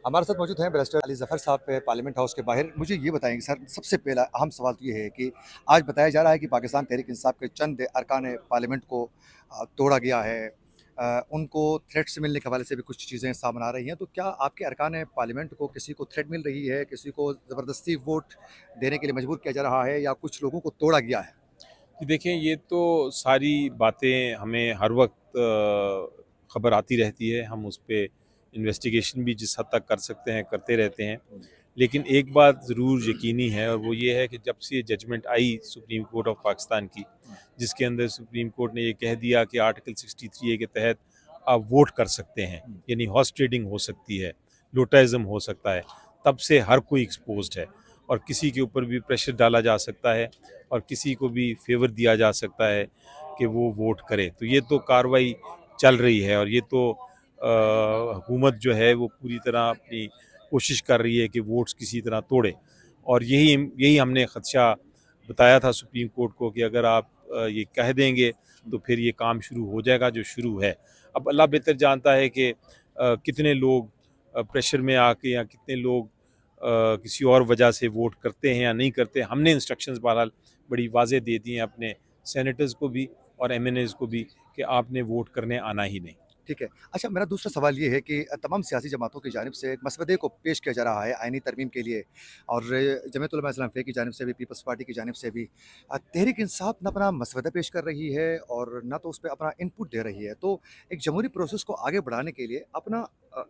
हमारे साथ मौजूद हैं बैरिस्टर अली ज़फ़र साहब पार्लियामेंट हाउस के बाहर। मुझे ये बताएंगे सर, सबसे पहला अहम सवाल तो ये है कि आज बताया जा रहा है कि पाकिस्तान तहरीक इंसाफ के चंद अरकान पार्लियामेंट को तोड़ा गया है। उनको थ्रेट्स मिलने के हवाले से भी कुछ चीज़ें सामने आ रही हैं। तो क्या आपके अरकान पार्लियामेंट को किसी को थ्रेट मिल रही है, किसी को ज़बरदस्ती वोट देने के लिए मजबूर किया जा रहा है, या कुछ लोगों को तोड़ा गया है? कि देखें, ये तो सारी बातें हमें हर वक्त ख़बर आती रहती है। हम उस पे इन्वेस्टिगेशन भी जिस हद तक कर सकते हैं करते रहते हैं। लेकिन एक बात ज़रूर यकीनी है, और वो ये है कि जब से ये जजमेंट आई सुप्रीम कोर्ट ऑफ पाकिस्तान की, जिसके अंदर सुप्रीम कोर्ट ने ये कह दिया कि आर्टिकल 63A के तहत आप वोट कर सकते हैं, यानी हॉर्स ट्रेडिंग हो सकती है, लोटाइज़म हो सकता है, तब से हर कोई एक्सपोज्ड है और किसी के ऊपर भी प्रेशर डाला जा सकता है और किसी को भी फेवर दिया जा सकता है कि वो वोट करे। तो ये तो कार्रवाई चल रही है, और ये तो हुकूमत जो है वो पूरी तरह अपनी कोशिश कर रही है कि वोट्स किसी तरह तोड़े। और यही यही हमने ख़दशा बताया था सुप्रीम कोर्ट को कि अगर आप ये कह देंगे तो फिर ये काम शुरू हो जाएगा जो शुरू है। अब अल्लाह बेहतर जानता है कि कितने लोग प्रेशर में आके, या कितने लोग किसी और वजह से वोट करते हैं या नहीं करते। हमने इंस्ट्रक्शंस बहरहाल बड़ी वाज़ेह दे दी हैं अपने सेनेटर्स को भी और एमएनएज़ को भी कि आपने वोट करने आना ही नहीं। ठीक है। अच्छा, मेरा दूसरा सवाल ये है कि तमाम सियासी जमातों की जानिब से एक मसवदे को पेश किया जा रहा है आइनी तरमीम के लिए, और जमीयत उलमा इस्लाम फ़े की जानिब से भी, पीपल्स पार्टी की जानिब से भी तहरीक इंसाफ ना अपना मसवदा पेश कर रही है और ना तो उस पे अपना इनपुट दे रही है। तो एक जमहूरी प्रोसेस को आगे बढ़ाने के लिए अपना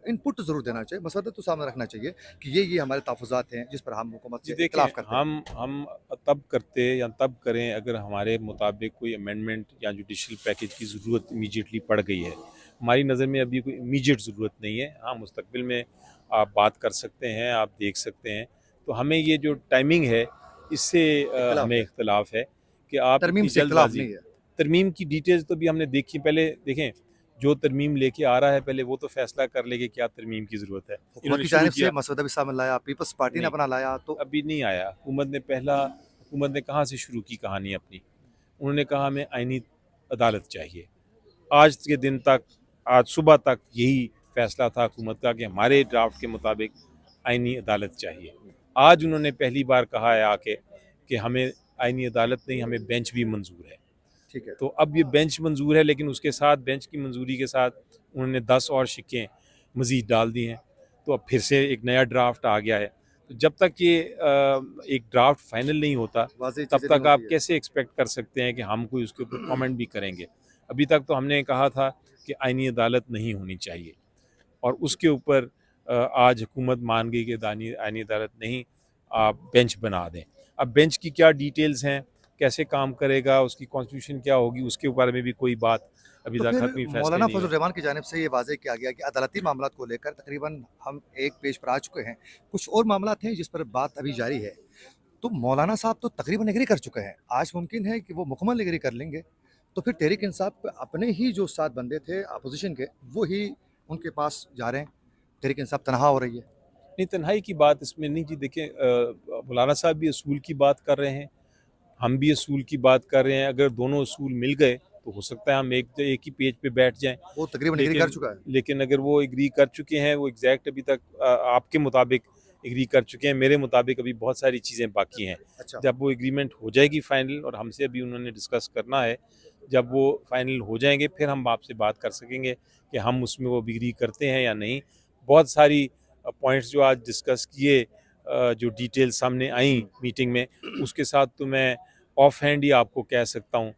इनपुट ज़रूर देना चाहिए, मसवदा तो सामने रखना चाहिए कि ये हमारे तहफ़्फ़ुज़ात हैं जिस पर हम हुकूमत जी से देखें, इख्तिलाफ़ करते हैं। हम तब करते या तब करें अगर हमारे मुताबिक कोई अमेंडमेंट या जुडिशल पैकेज की ज़रूरत इमीडिएटली पड़ गई है। हमारी नज़र में अभी कोई इमीडिएट ज़रूरत नहीं है। हाँ, मुस्तकबिल में आप बात कर सकते हैं, आप देख सकते हैं। तो हमें ये जो टाइमिंग है, इससे इख्तिलाफ़ हमें है, इख्तिलाफ़ है कि आप तरमीम इतनी से इख्तिलाफ़ जल्दबाज़ी। नहीं है। तरमीम की डिटेल्स तो भी हमने देखी। पहले देखें, जो तरमीम लेके आ रहा है पहले वो तो फ़ैसला कर ले कि क्या तरमीम की ज़रूरत है। हुकूमत इन्होंने की शुरू जानिब से किया मसवदा भी सामने लाया, पीपल्स पार्टी ने नहीं, अपना लाया, तो अभी नहीं आया। हुकूमत ने कहाँ से शुरू की कहानी अपनी। उन्होंने कहा हमें आईनी अदालत चाहिए। आज के दिन तक, आज सुबह तक यही फैसला था हुकूमत का कि हमारे ड्राफ्ट के मुताबिक आईनी अदालत चाहिए। आज उन्होंने पहली बार कहा है आके कि हमें आईनी अदालत नहीं, हमें बेंच भी मंजूर है। ठीक है। तो अब ये बेंच मंजूर है, लेकिन उसके साथ बेंच की मंजूरी के साथ उन्होंने 10 और शिक्कें मज़ीद डाल दी हैं। तो अब फिर से एक नया ड्राफ्ट आ गया है। तो जब तक ये एक ड्राफ्ट फाइनल नहीं होता, वाज़ेह तब चीज़ें नहीं तक होती आप है। कैसे एक्सपेक्ट कर सकते हैं कि हम कोई उसके ऊपर कमेंट भी करेंगे। अभी तक तो हमने कहा था कि आईनी अदालत नहीं होनी चाहिए, और उसके ऊपर आज हुकूमत मान गई कि आईनी अदालत नहीं, आप बेंच बना दें। अब बेंच की क्या डिटेल्स हैं, कैसे काम करेगा, उसकी कॉन्स्टिट्यूशन क्या होगी, उसके बारे में भी कोई बात अभी तो तक फिर हतमी फैसले मौलाना नहीं फजल हुए। रहमान की जानिब से ये वाज़ेह किया गया कि अदालती मामलात को लेकर तकरीबन हम एक पेज पर आ चुके हैं। कुछ और मामलात हैं जिस पर बात अभी जारी है। तो मौलाना साहब तो तकरीबन एग्री कर चुके हैं। आज मुमकिन है कि वो मुकम्मल एग्री कर लेंगे। तो फिर तहरीक इंसाफ पे अपने ही जो 7 बंदे थे अपोज़िशन के, वो ही उनके पास जा रहे हैं। तहरीक इंसाफ तनहा हो रही है। नहीं, तन्हाई की बात इसमें नहीं जी। देखें, मौलाना साहब भी असूल की बात कर रहे हैं, हम भी असूल की बात कर रहे हैं। अगर दोनों असूल मिल गए तो हो सकता है हम एक ही पेज पे बैठ जाएं। वो तकरीबन एग्री कर लेकिन चुका है। लेकिन अगर वो एग्री कर चुके हैं, वो एग्जैक्ट अभी तक आपके मुताबिक एग्री कर चुके हैं, मेरे मुताबिक अभी बहुत सारी चीज़ें बाकी हैं। अच्छा। जब वो एग्रीमेंट हो जाएगी फाइनल, और हमसे अभी उन्होंने डिस्कस करना है, जब वो फाइनल हो जाएंगे फिर हम आपसे बात कर सकेंगे कि हम उसमें वो एग्री करते हैं या नहीं। बहुत सारी पॉइंट्स जो आज डिस्कस किए, जो डिटेल सामने आई मीटिंग में, उसके साथ तो मैं ऑफ हैंड ही आपको कह सकता हूँ,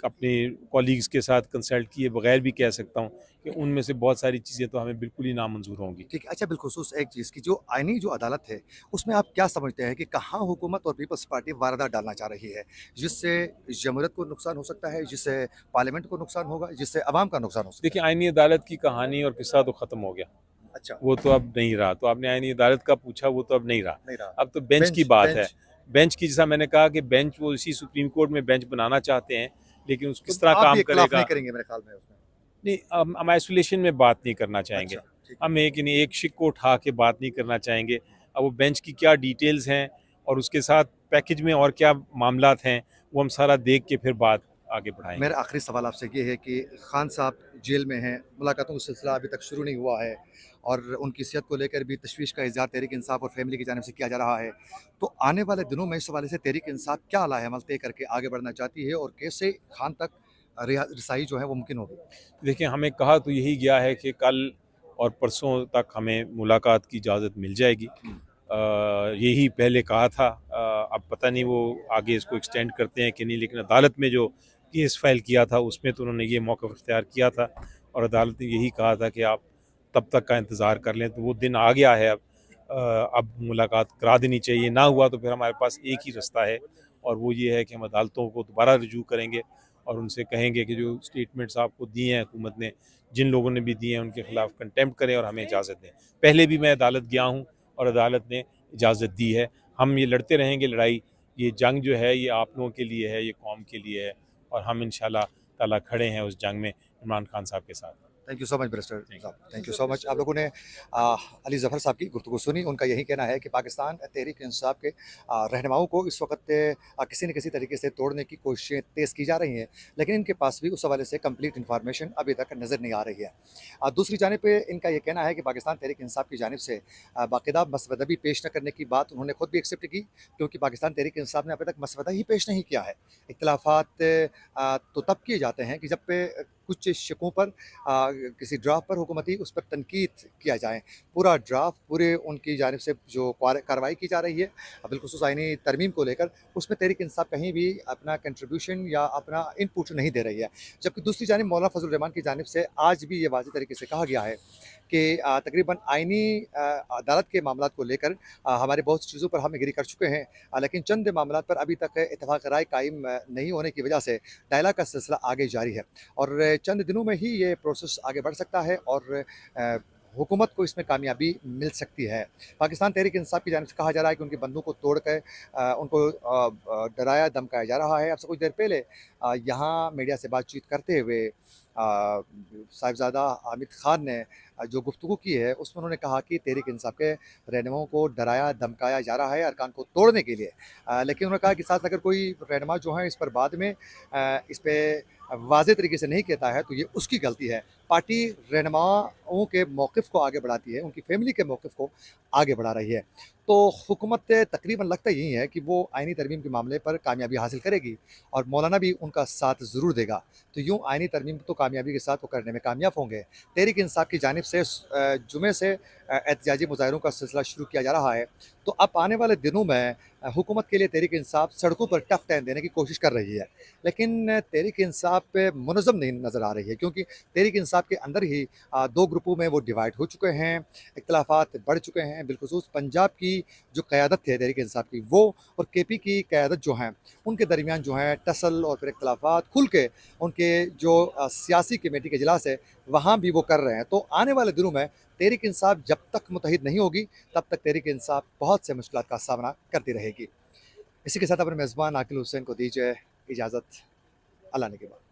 अपने कॉलीग्स के साथ कंसल्ट किए बगैर भी कह सकता हूँ कि उनमें से बहुत सारी चीज़ें तो हमें बिल्कुल ही नामंजूर होंगी। ठीक है। अच्छा, बिलख़ुसूस एक चीज़ की जो आईनी जो अदालत है, उसमें आप क्या समझते हैं कि कहाँ हुकूमत और पीपल्स पार्टी वारदात डालना चाह रही है, जिससे जमहूरियत को नुकसान हो सकता है, जिससे पार्लियामेंट को नुकसान होगा, जिससे अवाम का नुकसान हो सकता देखिए, है? आईनी अदालत की कहानी और किस्सा तो ख़त्म हो गया। अच्छा। वो तो अब नहीं रहा। तो आपने आईनी अदालत का पूछा, वो तो अब नहीं रहा। नहीं रहा। अब तो बेंच की बेंच बात है। बेंच बेंच की, जैसा मैंने कहा कि बेंच वो इसी सुप्रीम कोर्ट में बेंच बनाना चाहते हैं, लेकिन उस तो किस तरह आप भी काम इख्तिलाफ़ नहीं करेगा। करेंगे मेरे ख़्याल में उसमें। नहीं, हम आइसोलेशन में बात नहीं करना चाहेंगे। अच्छा, ठीक है। हम एक नहीं, एक शिक को उठा के बात नहीं करना चाहेंगे। अब वो बेंच की क्या डिटेल्स हैं और उसके साथ पैकेज में और क्या मामलात हैं, वो हम सारा देख के फिर बात आगे बढ़ाएंगे। मेरा आखिरी सवाल आपसे ये है कि खान साहब जेल में हैं, मुलाकातों का सिलसिला अभी तक शुरू नहीं हुआ है और उनकी सेहत को लेकर भी तशवीश का इज़हार तहरीक इंसाफ और फैमिली की जानिब से किया जा रहा है। तो आने वाले दिनों में इस हवाले से तहरीक इंसाफ क्या अमल तय करके आगे बढ़ना चाहती है और कैसे खान तक रिसाई जो है वो मुमकिन होगी? देखिए, हमें कहा तो यही गया है कि कल और परसों तक हमें मुलाकात की इजाज़त मिल जाएगी। यही पहले कहा था। अब पता नहीं वो आगे इसको एक्सटेंड करते हैं कि नहीं, लेकिन अदालत में जो केस फाइल किया था उसमें तो उन्होंने ये मौक़िफ़ इख्तियार किया था और अदालत ने यही कहा था कि आप तब तक का इंतज़ार कर लें। तो वो दिन आ गया है अब। अब मुलाकात करा देनी चाहिए। ना हुआ तो फिर हमारे पास एक ही रास्ता है और वो ये है कि हम अदालतों को दोबारा रुजू करेंगे और उनसे कहेंगे कि जो स्टेटमेंट्स आपको दी हैं हुकूमत ने, जिन लोगों ने भी दिए हैं उनके खिलाफ कंटेम्प्ट करें और हमें इजाज़त दें। पहले भी मैं अदालत गया हूँ और अदालत ने इजाज़त दी है। हम ये लड़ते रहेंगे लड़ाई। ये जंग जो है ये आप लोगों के लिए है, ये कौम के लिए है और हम इंशाल्लाह ताला खड़े हैं उस जंग में इमरान खान साहब के साथ। Thank you so much barrister thank साहब, थैंक यू सो मच। आप लोगों ने अली ज़फ़र साहब की गुफ्तगू सुनी। उनका यही कहना है कि पाकिस्तान तहरीक इंसाफ के रहनुमाओं को इस वक्त किसी न किसी तरीके से तोड़ने की कोशिशें तेज़ की जा रही हैं, लेकिन इनके पास भी उस हवाले से कंप्लीट इन्फॉर्मेशन अभी तक नज़र नहीं आ रही है। दूसरी जानिब पे इनका ये कहना है कि पाकिस्तान तहरीक इंसाफ की जानिब से बाकायदा मसवदा भी पेश न करने की बात उन्होंने खुद भी एक्सेप्ट की, क्योंकि पाकिस्तान तहरीक इंसाफ ने अभी तक मसवदा ही पेश नहीं किया है। इख्तिलाफ़ात तो तब किए जाते हैं कि जब पे कुछ शिकों पर किसी ड्राफ्ट पर हुकूमती उस पर तनकीद किया जाए। पूरा ड्राफ्ट पूरे उनकी जानिब से जो कार्रवाई की जा रही है बिलखुसूस आईनी तरमीम को लेकर, उसमें तहरीक इंसाफ कहीं भी अपना कंट्रीब्यूशन या अपना इनपुट नहीं दे रही है। जबकि दूसरी जानिब मौलाना फजल रहमान की जानिब से आज भी ये वाज़ेह तरीके से कहा गया है कि तकरीबन आईनी अदालत के मामलात को लेकर हमारे बहुत सी चीज़ों पर हम एग्री कर चुके हैं, लेकिन चंद मामलात पर अभी तक इत्तेफाक राय कायम नहीं होने की वजह से डायलाग का सिलसिला आगे जारी है और चंद दिनों में ही ये प्रोसेस आगे बढ़ सकता है और हुकूमत को इसमें कामयाबी मिल सकती है। पाकिस्तान तहरीक इंसाफ की जानिब से कहा जा रहा है कि उनकी बंदूक को तोड़ कर उनको डराया धमकाया जा रहा है। अब से कुछ देर पहले यहाँ मीडिया से बातचीत करते हुए साहिबजादा हामिद खान ने जो गुफ्तगू की है उसमें उन्होंने कहा कि तहरीक इंसाफ के रहनुमाओं को डराया धमकाया जा रहा है अरकान को तोड़ने के लिए। लेकिन उन्होंने कहा कि साथ अगर कोई रहनुमा जो है इस पर बाद में इस पर वाज़ेह तरीके से नहीं कहता है तो ये उसकी गलती है। पार्टी रहनुमाओं के मौक़िफ़ को आगे बढ़ाती है, उनकी फैमिली के मौक़िफ़ को आगे बढ़ा रही है। तो हुकूमत तकरीबन लगता यही है कि वो आईनी तरमीम के मामले पर कामयाबी हासिल करेगी और मौलाना भी उनका साथ ज़रूर देगा। तो यूँ आईनी तरमीम तो कामयाबी के साथ वो करने में कामयाब होंगे। तहरीक इंसाफ की जानिब से जुमे से एहतजाजी मुज़ाहरों का सिलसिला शुरू किया जा रहा है। तो अब आने वाले दिनों में हुकूमत के लिए तहरीक इंसाफ सड़कों पर टफ टाइम देने की कोशिश कर रही है, लेकिन तहरीक इंसाफ पे मुनज़्ज़म नहीं नज़र आ रही है, क्योंकि तहरीक इंसाफ के अंदर ही 2 ग्रुपों में वो डिवाइड हो चुके हैं, इख्तिलाफ़ात बढ़ चुके हैं। बिलखुसूस पंजाब की जो क़यादत है तहरीक इंसाफ की, वो और केपी की क़यादत जो हैं उनके दरमियान जो है टसल और फिर इख्तिलाफ़ात खुल के उनके जो सियासी कमेटी के इजलास है वहाँ भी वो कर रहे हैं। तो आने वाले दिनों में तहरीक इंसाफ जब तक मुत्तहिद नहीं होगी तब तक तहरीक इंसाफ बहुत से मुश्किलात का सामना करती रहेगी। इसी के साथ अपने मेज़बान आकिल हुसैन को दीजिए इजाज़त। अल्लाह ने के बाद।